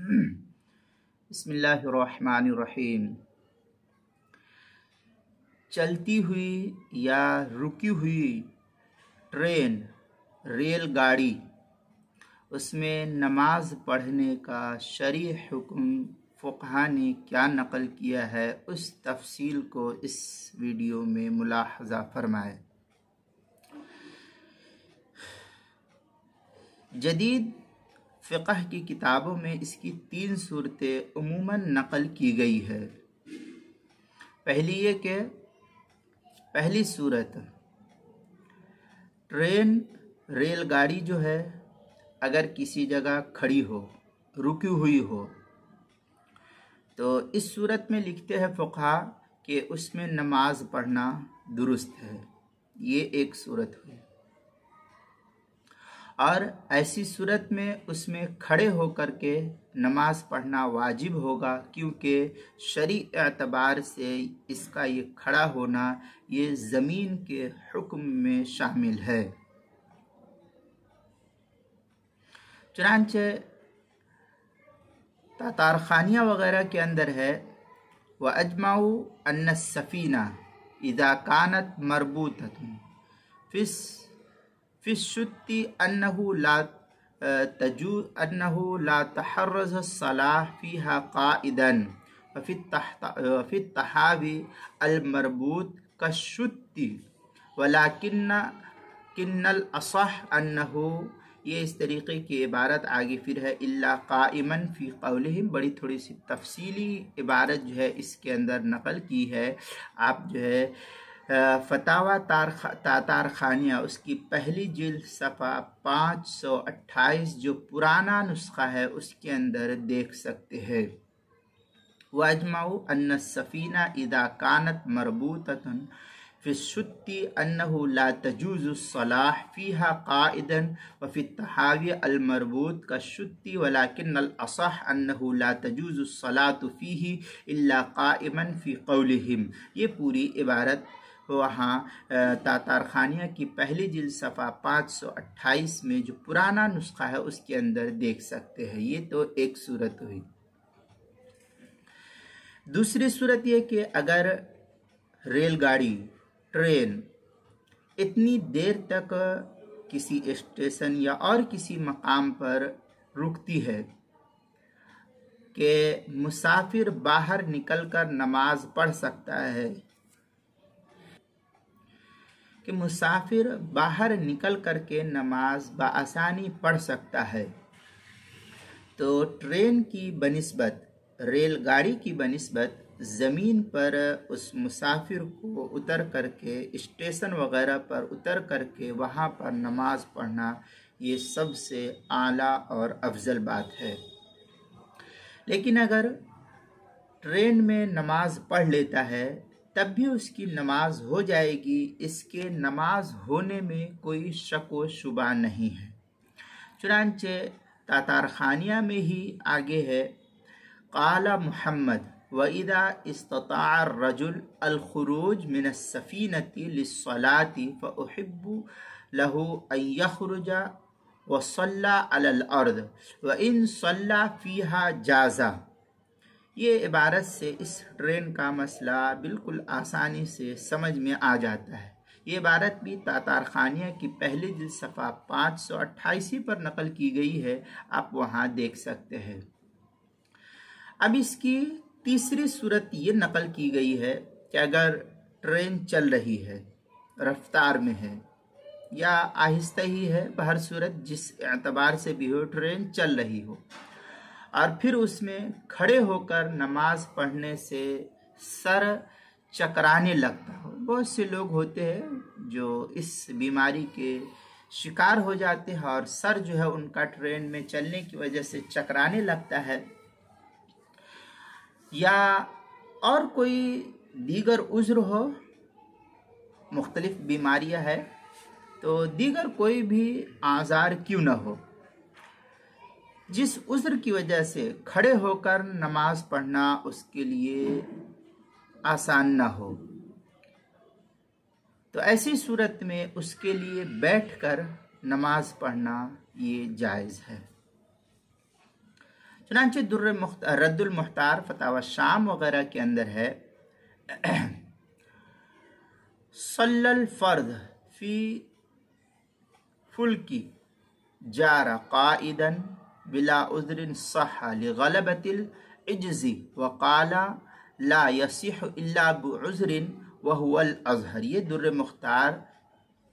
बिस्मिल्लाहिर्रहमानिर्रहीम। चलती हुई या रुकी हुई ट्रेन, रेलगाड़ी, उसमें नमाज पढ़ने का शरई हुक्म फ़ुक़हा ने क्या नक़ल किया है, उस तफसील को इस वीडियो में मुलाहज़ा फरमाएं। जदीद फ़िक़ह की किताबों में इसकी 3 सूरतें उमूमन नक़ल की गई है। पहली ये कि पहली सूरत, ट्रेन रेलगाड़ी जो है अगर किसी जगह खड़ी हो, रुकी हुई हो, तो इस सूरत में लिखते हैं फ़ुक़हा कि उसमें नमाज पढ़ना दुरुस्त है। ये एक सूरत हुई। और ऐसी सूरत में उसमें खड़े होकर के नमाज पढ़ना वाजिब होगा, क्योंकि शरई एतबार से इसका ये खड़ा होना ये ज़मीन के हुक्म में शामिल है। चुनांचे तातारखानिया वगैरह के अंदर है, व अजमाऊ अन्न सफ़ीना इज़ा कानत मरबूततुन फिस्सुत्ती अन्नहु ला तहर्रज़ सलाह फ़ीहा क़ाइदन फ़ित तहावी अल मरबूत कश्शुत्ती वलाकिन्नल असह अन्नहु। ये इस तरीक़े की इबारत आगे फिर है, इल्ला क़ाइमन फ़ी क़ौलिहिम। बड़ी थोड़ी सी तफसीली इबारत जो है इसके अंदर नक़ल की है। आप जो है फतावा तातारखानिया उसकी पहली जिल्द सफ़ा 528 जो पुराना नुस्खा है उसके अंदर देख सकते हैं। वअजमाउ अन्न सफ़ीना इदा कानत मरबूततन फिस्सुत्ती अन्नहु ला तजूज़ु सलाह फ़ीहा क़ाइदन व फ़ित तहावी अल मरबूत कश्शुत्ती वलाकिन्नल असह अन्नहु ला तजूज़ु सलातु फ़ीही इल्ला क़ाइमन फ़ी क़ौलिहिम। ये पूरी इबारत वहाँ तातारखानिया की पहली जिल्द सफ़ा 528 में जो पुराना नुस्खा है उसके अंदर देख सकते हैं। ये तो एक सूरत हुई। दूसरी सूरत ये कि अगर रेलगाड़ी, ट्रेन इतनी देर तक किसी स्टेशन या और किसी मकाम पर रुकती है कि मुसाफिर बाहर निकलकर नमाज पढ़ सकता है, कि मुसाफिर बाहर निकल करके नमाज बआसानी पढ़ सकता है, तो ट्रेन की बनिस्बत, रेलगाड़ी की बनिस्बत ज़मीन पर उस मुसाफिर को उतर करके, स्टेशन वगैरह पर उतर करके वहाँ पर नमाज पढ़ना ये सबसे आला और अफजल बात है। लेकिन अगर ट्रेन में नमाज पढ़ लेता है तब भी उसकी नमाज हो जाएगी, इसके नमाज होने में कोई शक व शुबा नहीं है। चुनांचे तातारखानिया में ही आगे है, क़ाला मुहम्मद व इदा इस्तताअ रजुल अल खुरूज मिन सफ़ीनति लिस्सलाति फ़उहिब्बु लहु अन यख़रुजा व सल्ला अलल अर्द व इन सल्ला फ़ीहा जाज़ा। ये इबारत से इस ट्रेन का मसला बिल्कुल आसानी से समझ में आ जाता है। ये इबारत भी तातारखानिया की पहली जिल्द सफ़ा 528 पर नकल की गई है, आप वहाँ देख सकते हैं। अब इसकी तीसरी सूरत ये नकल की गई है कि अगर ट्रेन चल रही है, रफ्तार में है या आहिस्ता ही है, बहर सूरत जिस एतबार से भी हो ट्रेन चल रही हो, और फिर उसमें खड़े होकर नमाज पढ़ने से सर चकराने लगता हो। बहुत से लोग होते हैं जो इस बीमारी के शिकार हो जाते हैं और सर जो है उनका ट्रेन में चलने की वजह से चकराने लगता है, या और कोई दीगर उज़्र हो, मुख्तलिफ बीमारियां है, तो दीगर कोई भी आज़ार क्यों न हो, जिस उज़्र की वजह से खड़े होकर नमाज पढ़ना उसके लिए आसान ना हो, तो ऐसी सूरत में उसके लिए बैठकर नमाज पढ़ना ये जायज़ है। चुनांचे रद्दुल मुख्तार फतावा शाम वगैरह के अंदर है, सल्लल फर्द फी फुल्की जारा काइदन बिला उज़्रिन सहा लिगलबतिल इज्ज़ी वक़ाला ला यसिह इल्ला बिउज़्रिन वहुवल अज़हर। ये दुर्र मुख्तार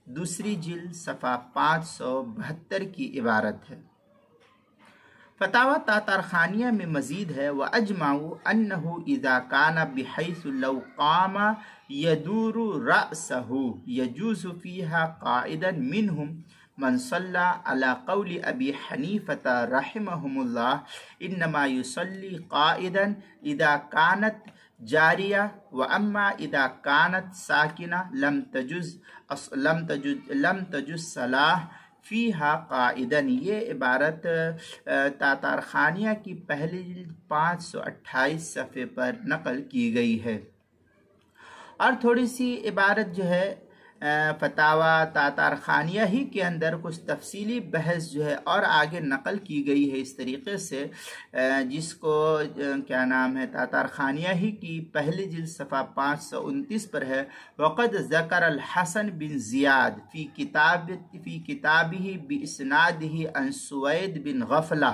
दूसरी जिल्द सफ़ा 572 की इबारत है। फतावा तातारखानिया में मजीद है, व अजमाऊ अन्नहु इज़ा काना बिहैसु लौ कामा यदूरु रअसहु यजूज़ु फ़ीहा काइदन मिनहुम मन सल्ला अला क़ौली अबी हनीफ़ता रहिमहुमुल्लाह इन्नमा युसल्ली काइदन इज़ा कानत जारिया व अम्मा इज़ा कानत साकिना लम तजुज़ सलाह फ़ीहा काइदन। ये इबारत तातारखानिया की पहली 528 सफ़े पर नकल की गई है। और थोड़ी सी इबारत जो है फतावा तातारखानिया ही के अंदर कुछ तफसीली बहस जो है और आगे नकल की गई है इस तरीके से, जिसको क्या नाम है तातारखानिया ही की पहली जिल्द सफ़ा 529 पर है। वक़द ज़कर अल हसन बिन ज़ियाद फ़ी किताबिही बिइस्नादिही अन सुवैद बिन गफ़ला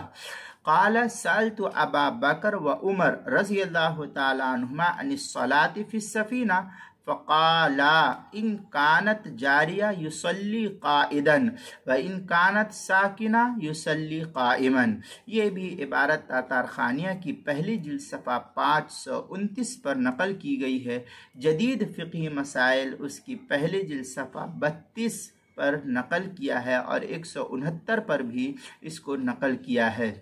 क़ाल सअल्तु अबा बकर व उमर रज़ियल्लाहु तआला अन्हुमा अनिस सलाति फ़िस सफ़ीना फ़क़ाला इन कानत जारिया युसल्ली काइदन व इन कानत साकिना युसल्ली काइमन। ये भी इबारत तातारखानिया की पहली जिल्द सफ़ा 529 पर नकल की गई है। जदीद फ़िक़ही मसाइल उसकी पहली जिल्द सफ़ा 32 पर नकल किया है और 169 पर भी इसको नकल किया है।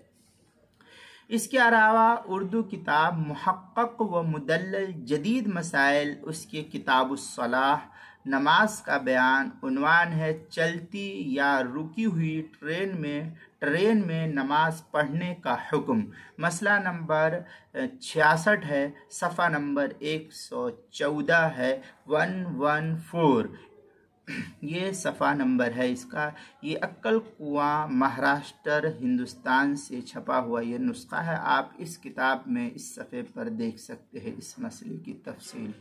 इसके अलावा उर्दू किताब मुहक्कक व मुदल्लल जदीद मसाइल उसके किताबुस्सलाह नमाज का बयान, उन्वान है चलती या रुकी हुई ट्रेन में नमाज पढ़ने का हुक्म। मसला नंबर 66 है, सफ़ा नंबर 114 है, 114 ये सफ़ा नंबर है इसका। ये अक्कल कुआं महाराष्ट्र हिंदुस्तान से छपा हुआ ये नुस्खा है। आप इस किताब में इस सफ़े पर देख सकते हैं इस मसले की तफसील।